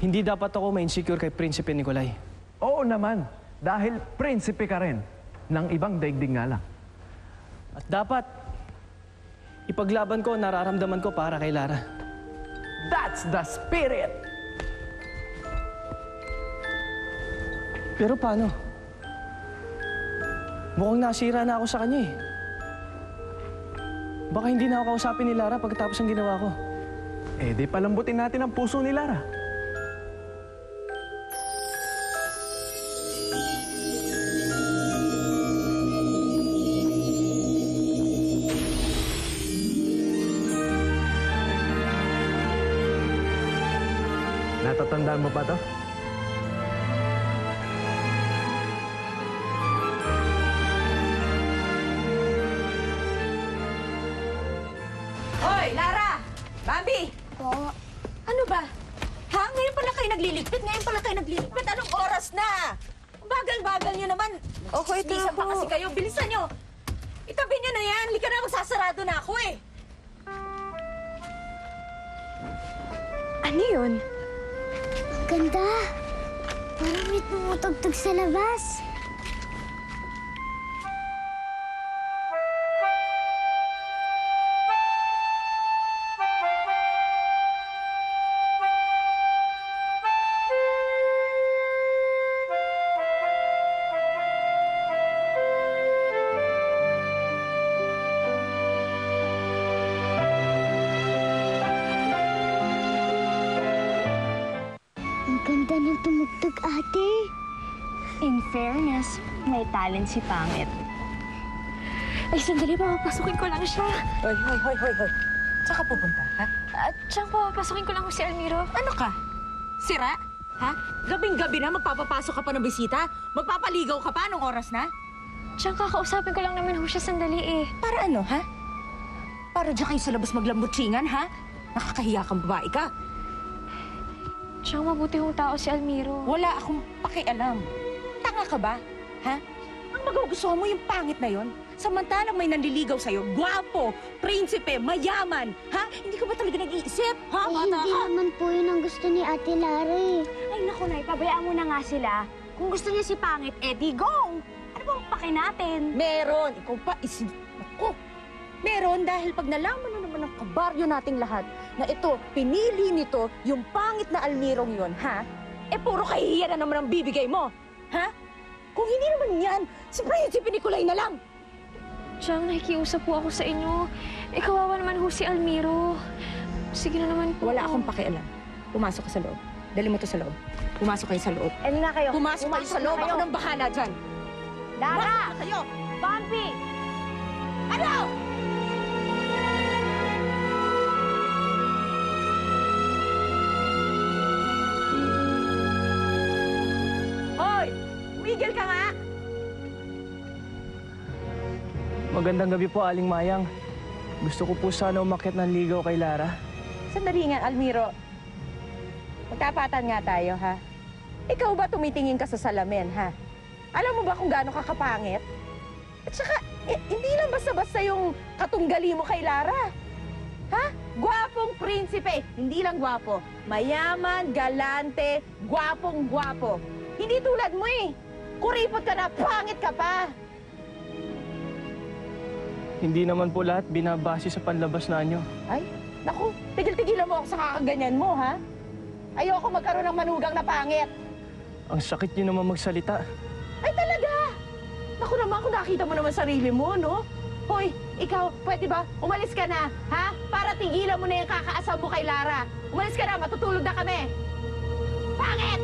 Hindi dapat ako ma-insecure kay Prinsipe Nikolay. Oo naman, dahil prinsipe ka rin ng ibang daigdig nga lang. At dapat, ipaglaban ko ang nararamdaman ko para kay Lara. That's the spirit! Pero paano? Mukhang nasira na ako sa kanya eh. Baka hindi na ako kausapin ni Lara pagkatapos ng ginawa ko. Eh, di palambutin natin ang puso ni Lara. Natatandaan mo pa to? Hoy, Lara! Bambi! Po. Ano ba? Ha? Ngayon pala kayo nagliligpit? Ngayon pala kayo nagliligpit? Anong oras na? Ang bagal-bagal nyo naman. Okay, Bilisan pa kasi kayo. Bilisan nyo. Itabi nyo na yan. Halika na, magsasarado na ako eh. Ano yun? Ang ganda. Parang may tumutugtog sa labas. Ang ganda ng tumugtog, ate. In fairness, may talent si Pangit. Ay, sandali, papapasukin ko lang siya. Hoy. Saan ka pupunta, ha? At siyang papapasukin ko lang si Almiro. Ano ka? Sira? Ha? Gabing-gabi na, magpapapasok ka pa ng bisita? Magpapaligaw ka pa? Anong oras na? Siyang kakausapin ko lang naman ho siya sandali eh. Para ano, ha? Para dyan kayo sa labas maglambutsingan, ha? Nakakahiya kang babae ka. Siyang mabuti hong tao si Almiro. Wala akong pakialam. Tanga ka ba? Ha? Ang magugustuhan mo yung pangit na yon? Samantalang may nanliligaw sa'yo, gwapo, prinsipe, mayaman. Ha? Hindi ka ba talaga nag-iisip? Ha? Ay, Bata hindi ka? naman po yun ang gusto ni Ate Lara eh. Ay, naku, Nay, pabayaan mo na nga sila. Kung gusto niya si Pangit, edi go! Ano bang pake natin? Meron. Ikaw pa, Ako. Meron dahil pag nalaman na naman ng kabaryo nating lahat na ito, pinili nito yung pangit na Almirong yon, ha? Eh, puro kahihiyan na naman ang bibigay mo. Ha? Kung hindi naman yan, si Prinsipe Nikolay na lang. Siyang nakikiusap po ako sa inyo. Eh, kawawa naman ho si Almiro. Sige na naman po. Wala akong pakialam. Pumasok ka sa loob. Dali mo to sa loob. Pumasok kayo sa loob. Ano na kayo? Pumasok kayo sa loob. Ako nang bahala dyan. Lara! Pumasok kayo! Bumpy! Ano? Hoy! Umigil ka nga! Magandang gabi po, Aling Mayang. Gusto ko po sana umakyat ng ligaw kay Lara. Sandali nga, Almiro. Magtapatan nga tayo, ha? Ikaw ba tumitingin ka sa salamin, ha? Alam mo ba kung gaano ka kapangit? At saka, hindi lang basta-basta yung katunggali mo kay Lara. Ha? Gwapong prinsipe. Hindi lang gwapo. Mayaman, galante, gwapong-gwapo. Hindi tulad mo eh. Kuripot ka na, pangit ka pa. Hindi naman po lahat binabase sa panlabas na anyo. Ay, naku, tigil-tigilan mo ako sa kakaganyan mo, ha? Ayoko magkaroon ng manugang na pangit. Ang sakit niyo naman magsalita. Ay, talaga? Naku naman, kung nakita mo naman sarili mo, no? Hoy, ikaw, pwede ba? Umalis ka na, ha? Para tigilan mo na yung kakaasam mo kay Lara. Umalis ka na, matutulog na kami. Pangit!